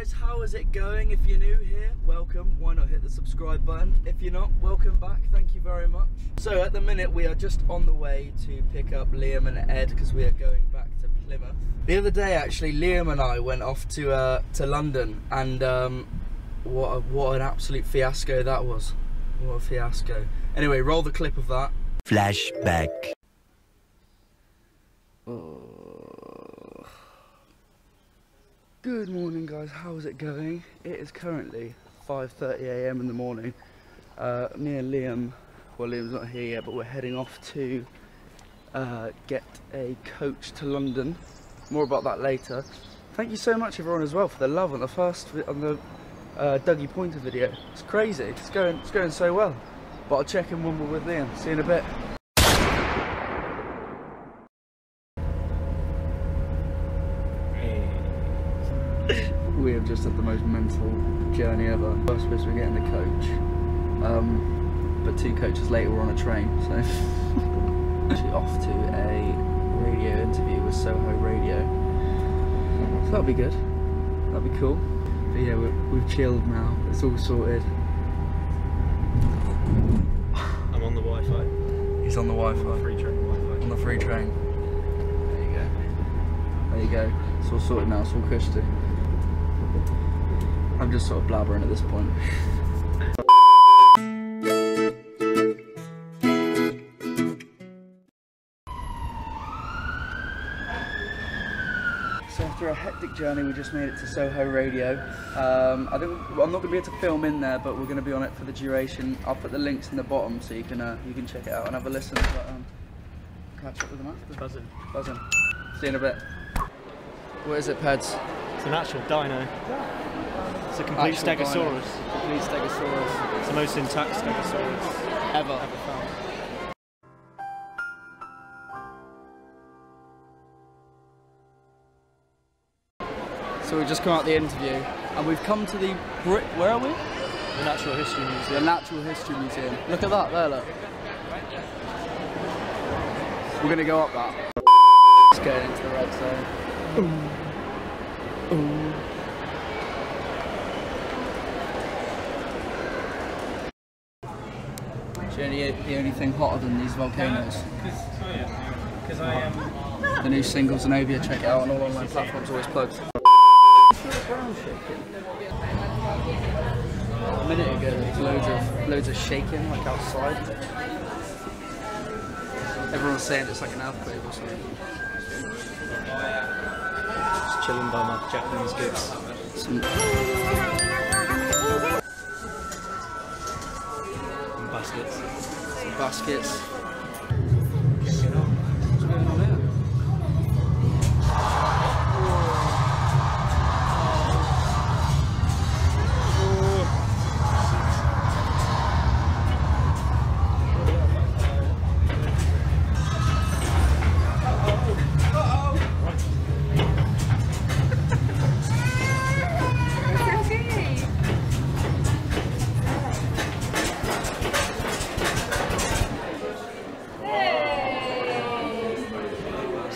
guys, how is it going? If you're new here, welcome. Why not hit the subscribe button? If you're not, welcome back. Thank you very much. So at the minute we are just on the way to pick up Liam and Ed because we are going back to Plymouth. The other day actually Liam and I went off to London, and what an absolute fiasco that was. What a fiasco. Anyway, roll the clip of that. Flashback. Good morning guys, how is it going? It is currently 5:30 AM in the morning. Me and Liam, well Liam's not here yet, but we're heading off to get a coach to London. More about that later. Thank you so much everyone as well for the love on the Dougie Pointer video. It's crazy, it's going so well. But I'll check in when we're with Liam. See you in a bit. We have just had the most mental journey ever. We were supposed to be getting the coach, but 2 coaches later we're on a train, so actually off to a radio interview with Soho Radio. So that'll be good. That'll be cool. But yeah, we've chilled now. It's all sorted. I'm on the Wi-Fi. He's on the Wi-Fi. On the free train Wi-Fi. On the free train. There you go. There you go. It's all sorted now. It's all cushy. I'm just sort of blabbering at this point. So after a hectic journey, we just made it to Soho Radio. I'm not going to be able to film in there, but we're going to be on it for the duration. I'll put the links in the bottom so you can check it out and have a listen. But catch up with them after. Buzzing. See you in a bit. What is it, Peds? It's an actual dino. It's a complete stegosaurus. Complete stegosaurus. It's the most intact stegosaurus Ever found. So we've just come out the interview and we've come to the where are we? The Natural History Museum. The Natural History Museum. Look at that, there look. We're gonna go up that. Just going into the red zone. Ooh. The only thing hotter than these volcanoes. Because I am. The new single Zenobia, check it out on all online platforms, always plugged. A minute ago there was loads of shaking like outside. Everyone's saying it's like an earthquake or something. Just chilling by my Japanese goods. Some baskets. Some baskets. What's going on here?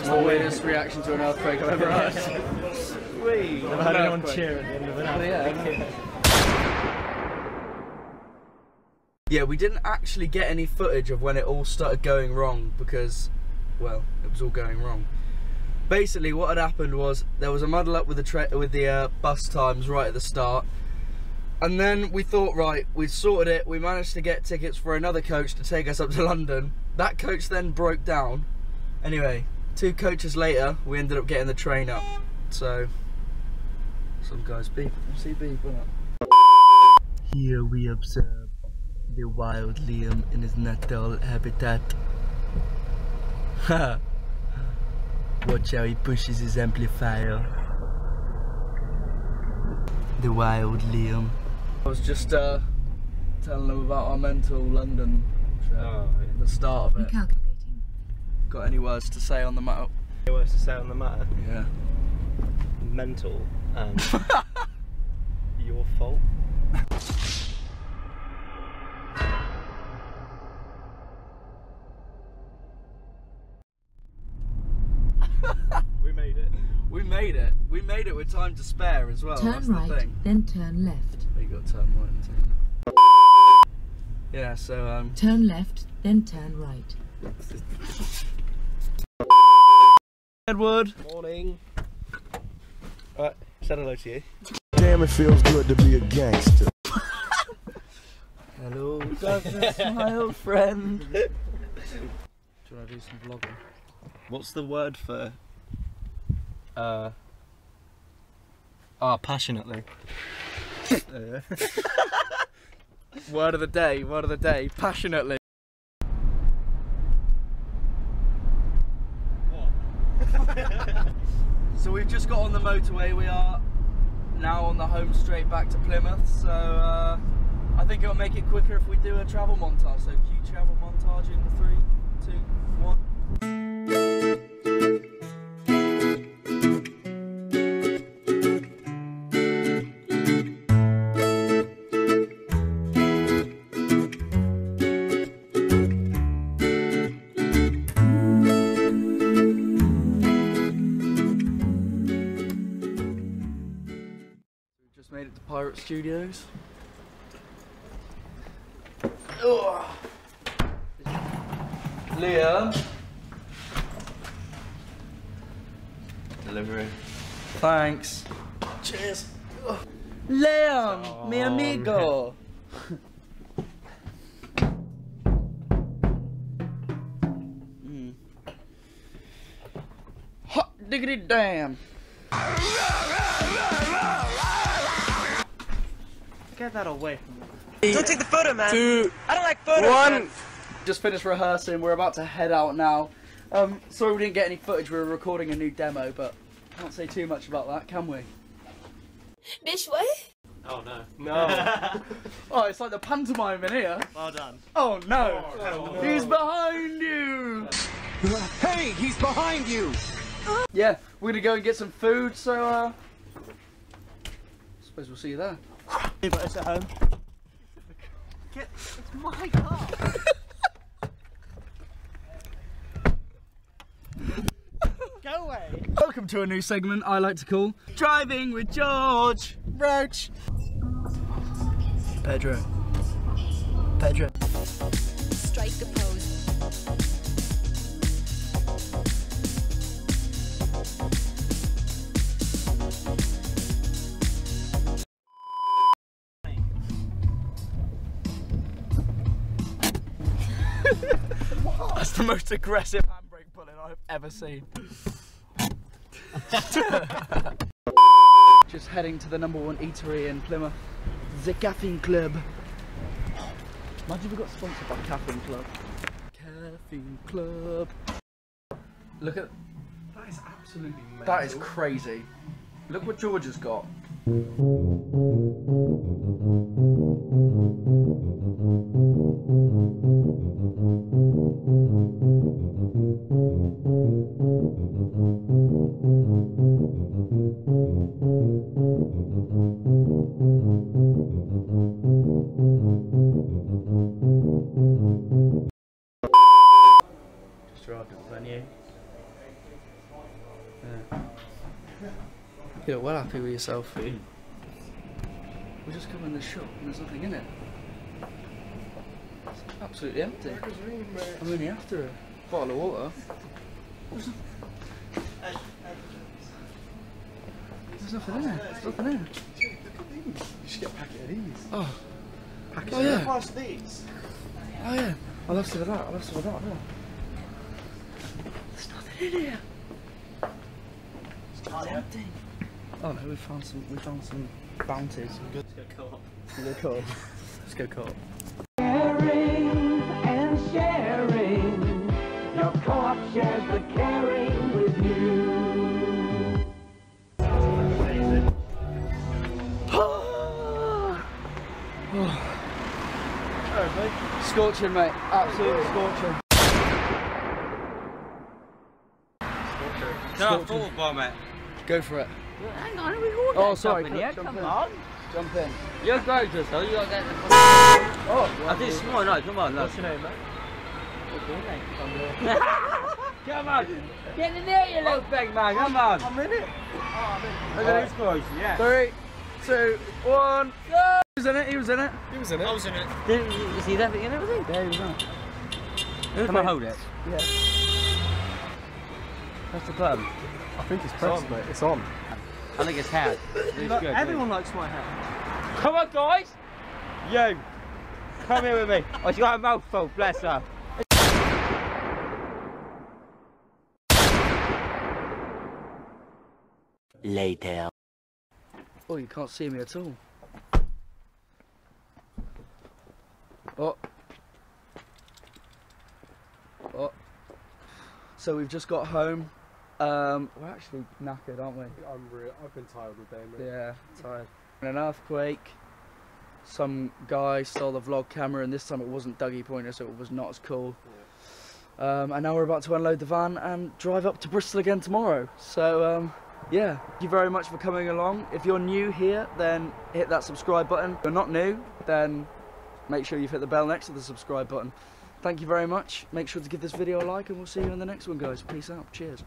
The weirdest reaction to an earthquake I've ever had. Wee! Never had anyone cheer at the end of an earthquake. Yeah, we didn't actually get any footage of when it all started going wrong because, well, it was all going wrong. Basically, what had happened was there was a muddle up with the bus times right at the start, and then we thought, right, we'd sorted it. We managed to get tickets for another coach to take us up to London. That coach then broke down. Anyway. 2 coaches later, we ended up getting the train up. So, some guys beep. See beep, innit? Here we observe the wild Liam in his natural habitat. Ha! Watch how he pushes his amplifier. The wild Liam. I was just telling them about our mental London trip. Oh, yeah. The start of it. Recalculating. Got any words to say on the matter? Any words to say on the matter? Yeah. Mental and your fault. We made made it. We made it. We made it with time to spare as well. Turn That's right, the thing. then turn left. You got to turn right and turn left. Yeah, so Turn left, then turn right. Edward. Morning. Alright, said hello to you. Damn, it feels good to be a gangster. Hello, darkness, my old friend. Do you want to do some vlogging? What's the word for passionately? Word of the day, passionately. What? So we've just got on the motorway. We are now on the home straight back to Plymouth. So I think it'll make it quicker if we do a travel montage. So cue travel montage in 3, 2, 1. Just made it to Pirate Studios. Ugh. Liam. Delivery. Thanks. Cheers. Ugh. Liam, mi amigo. Hot diggity damn. Get that away from me. Don't take the photo, man. 2, I don't like photos. 1. Man. Just finished rehearsing. We're about to head out now. Sorry we didn't get any footage. We were recording a new demo, but can't say too much about that, can we? Bitch, what? Oh no. No. Oh, it's like the pantomime in here. Well done. Oh no. Oh, no. He's behind you. Hey, he's behind you! Yeah, we're gonna go and get some food. So suppose we'll see you there. But it's at home. It's my car. Go away. Welcome to a new segment I like to call Driving with George Roach. Pedro. Strike a pose. That's the most aggressive handbrake pulling I've ever seen. Just heading to the #1 eatery in Plymouth, the Caffeine Club. Imagine we got sponsored by Caffeine Club. Caffeine Club. Look at That is absolutely mental. that, is crazy. Look what George has got. Just arrived at the venue. You look well happy with yourself. We're just coming in the shop and there's nothing in it. It's absolutely empty. I'm only after a bottle of water. There's nothing in there. There's nothing in it. You should get a packet of these. Oh. Packet Oh, yeah. Price of these. Oh yeah. I'll have some of that. I'll have some of that. Yeah. There's nothing in here. It's empty. Oh no, we found some bounties. Let's go co-op. Let's go co-op. Let's go co-op. Caring and sharing, your co-op shares the caring with you. Scorching, mate. Absolutely scorching. No, full bomb it. Go for it. Hang on, we all Oh, sorry. in here. Jump Come in. on. Jump in. You're going to, so you got to get the. Oh, I did small, no, come on, look. What's your name, mate? What's your name? Come on. Get in there, you little big man. Come on. I'm in it. Look at these guys. Yeah. 3, 2, 1, go! He was in it, he was in it. He was in it. I was in it. You see that and everything? Yeah, he was in it. Can I hold it? Yeah. That's the button. I think it's pressed, mate. It's on. I think it's hat. It's good. Everyone likes my hat. Come on, guys. You. Come here with me. Oh, she's got a mouthful. Bless her. Later. Oh, you can't see me at all. Oh. Oh. So we've just got home. We're actually knackered, aren't we? I've been tired all day, mate. Yeah, tired. An earthquake. Some guy stole the vlog camera, and this time it wasn't Dougie Pointer, so it was not as cool. Yeah. And now we're about to unload the van and drive up to Bristol again tomorrow. So, yeah, thank you very much for coming along. If you're new here, then hit that subscribe button. If you're not new, then make sure you've hit the bell next to the subscribe button. Thank you very much. Make sure to give this video a like, and we'll see you in the next one, guys. Peace out. Cheers.